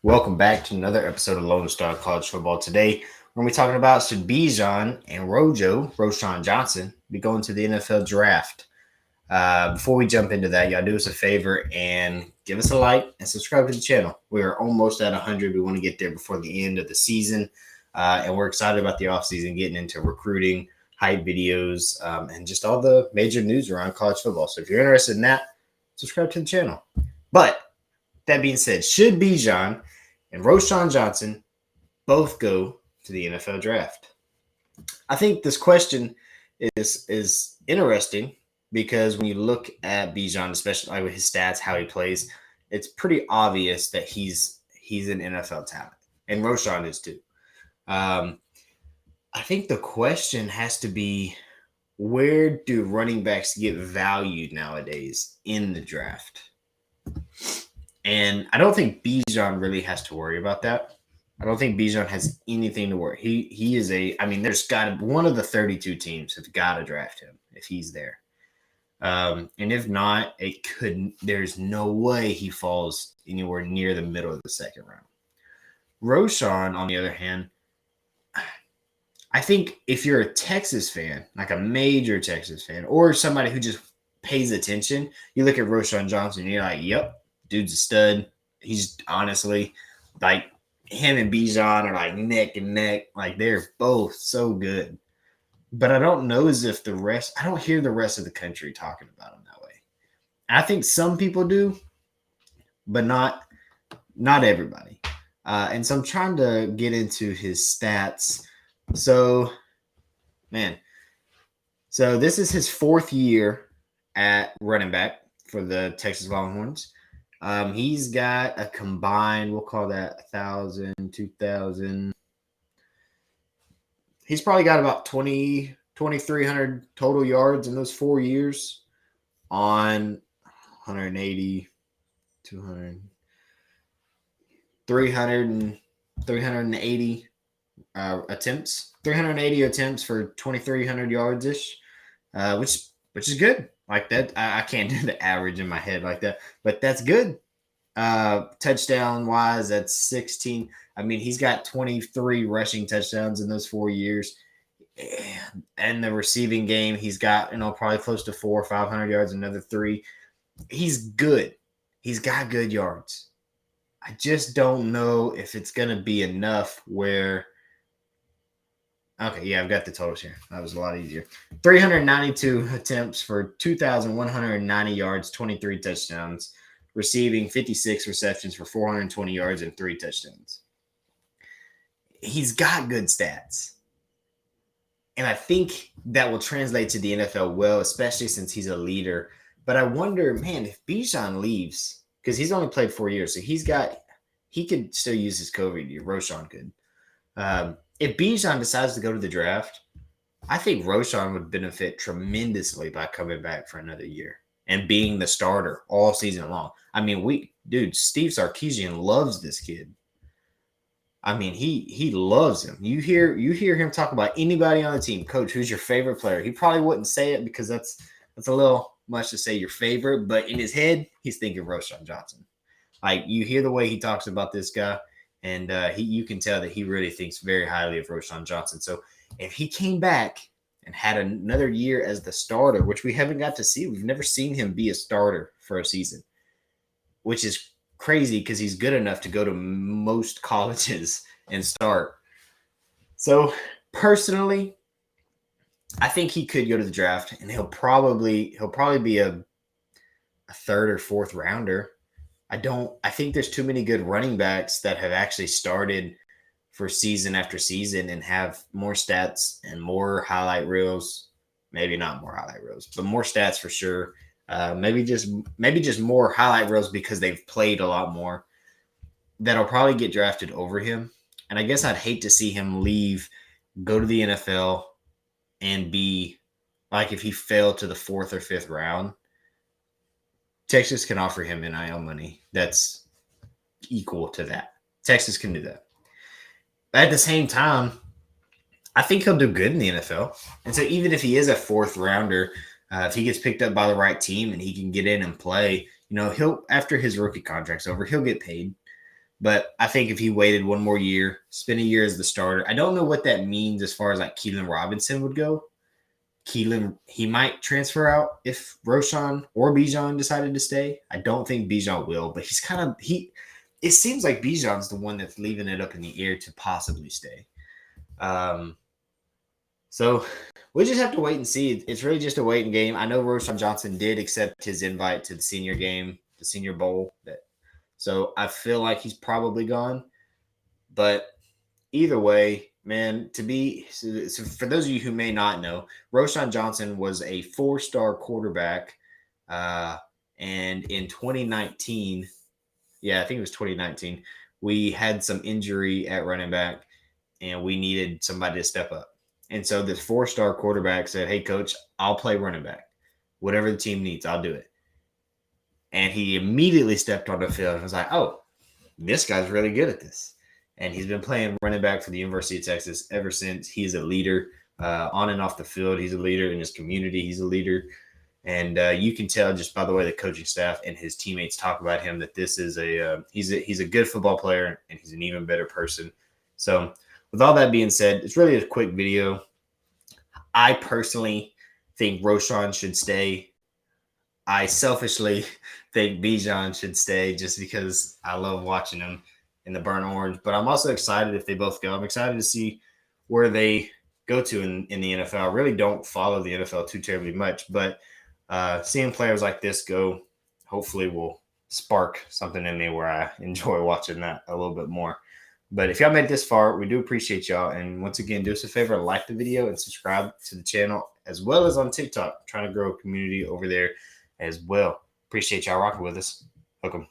Welcome back to another episode of Lone Star College Football. Today, we're going to be talking about should Bijan and RoJo, Roschon Johnson, be going to the NFL draft. Before we jump into that, y'all do us a favor and give us a like and subscribe to the channel. We are almost at 100. We want to get there before the end of the season, and we're excited about the offseason, getting into recruiting, hype videos, and just all the major news around college football. So if you're interested in that, subscribe to the channel. But that being said, should Bijan and Roschon Johnson both go to the NFL draft? I think this question is interesting because when you look at Bijan, especially with his stats, how he plays, it's pretty obvious that he's an NFL talent, and Roschon is too. I think the question has to be, where do running backs get valued nowadays in the draft? And I don't think Bijan really has to worry about that. I don't think Bijan has anything to worry. He is there's got to, one of the 32 teams have got to draft him if he's there. And if not, there's no way he falls anywhere near the middle of the second round. Roschon, on the other hand, I think if you're a Texas fan, like a major Texas fan, or somebody who just pays attention, you look at Roschon Johnson and you're like, yep, dude's a stud. He's honestly, like, him and Bijan are like neck and neck. Like, they're both so good. But I don't know I don't hear the rest of the country talking about him that way. I think some people do, but not everybody. And so I'm trying to get into his stats. So this is his fourth year at running back for the Texas Longhorns. He's got a combined, we'll call that 1,000, 2,000. He's probably got about 2,300 total yards in those 4 years on 180, 200, 380 attempts. 380 attempts for 2,300 yards-ish, which is good. Like that, I can't do the average in my head like that, but that's good. Touchdown wise, that's 16. I mean, he's got 23 rushing touchdowns in those 4 years. And the receiving game, he's got, probably close to 400 or 500 yards, another 3. He's good. He's got good yards. I just don't know if it's going to be enough where. Okay, yeah, I've got the totals here. That was a lot easier. 392 attempts for 2,190 yards, 23 touchdowns, receiving 56 receptions for 420 yards and 3 touchdowns. He's got good stats. And I think that will translate to the NFL well, especially since he's a leader. But I wonder, man, if Bijan leaves, because he's only played 4 years, so he could still use his COVID year. Roschon could. If Bijan decides to go to the draft, I think Roschon would benefit tremendously by coming back for another year and being the starter all season long. I mean, Steve Sarkisian loves this kid. I mean, he loves him. You hear him talk about anybody on the team. Coach, who's your favorite player? He probably wouldn't say it because that's a little much to say your favorite, but in his head, he's thinking Roschon Johnson. Like, you hear the way he talks about this guy. And you can tell that he really thinks very highly of Roschon Johnson. So if he came back and had another year as the starter, which we haven't got to see, we've never seen him be a starter for a season, which is crazy because he's good enough to go to most colleges and start. So personally, I think he could go to the draft, and he'll probably be a third or fourth rounder. I think there's too many good running backs that have actually started for season after season and have more stats and more highlight reels. Maybe not more highlight reels, but more stats for sure. Maybe just more highlight reels because they've played a lot more. That'll probably get drafted over him. And I guess I'd hate to see him leave, go to the NFL, and be like, if he fell to the 4th or 5th round. Texas can offer him NIL money that's equal to that. Texas can do that. But at the same time, I think he'll do good in the NFL. And so even if he is a 4th rounder, if he gets picked up by the right team and he can get in and play, he'll, after his rookie contract's over, he'll get paid. But I think if he waited one more year, spent a year as the starter, I don't know what that means as far as like Keelan Robinson would go. Keelan, he might transfer out if Roschon or Bijan decided to stay. I don't think Bijan will, but he's kind of it seems like Bijan's the one that's leaving it up in the air to possibly stay. So we just have to wait and see. It's really just a waiting game. I know Roschon Johnson did accept his invite to the senior game, the Senior Bowl. So I feel like he's probably gone. But either way, man, so for those of you who may not know, Roschon Johnson was a 4-star quarterback. And in 2019, I think it was 2019, we had some injury at running back and we needed somebody to step up. And so this 4-star quarterback said, "Hey, coach, I'll play running back. Whatever the team needs, I'll do it." And he immediately stepped on the field and was like, "Oh, this guy's really good at this." And he's been playing running back for the University of Texas ever since. He's a leader on and off the field. He's a leader in his community. He's a leader. And you can tell just by the way the coaching staff and his teammates talk about him that this is he's a good football player and he's an even better person. So with all that being said, it's really a quick video. I personally think Roschon should stay. I selfishly think Bijan should stay just because I love watching him in the burnt orange. But I'm also excited if they both go. I'm excited to see where they go to in the NFL. I really don't follow the NFL too terribly much, but seeing players like this go hopefully will spark something in me where I enjoy watching that a little bit more. But if y'all made it this far, we do appreciate y'all. And once again, do us a favor, like the video and subscribe to the channel as well as on TikTok. I'm trying to grow a community over there as well. Appreciate y'all rocking with us. Welcome.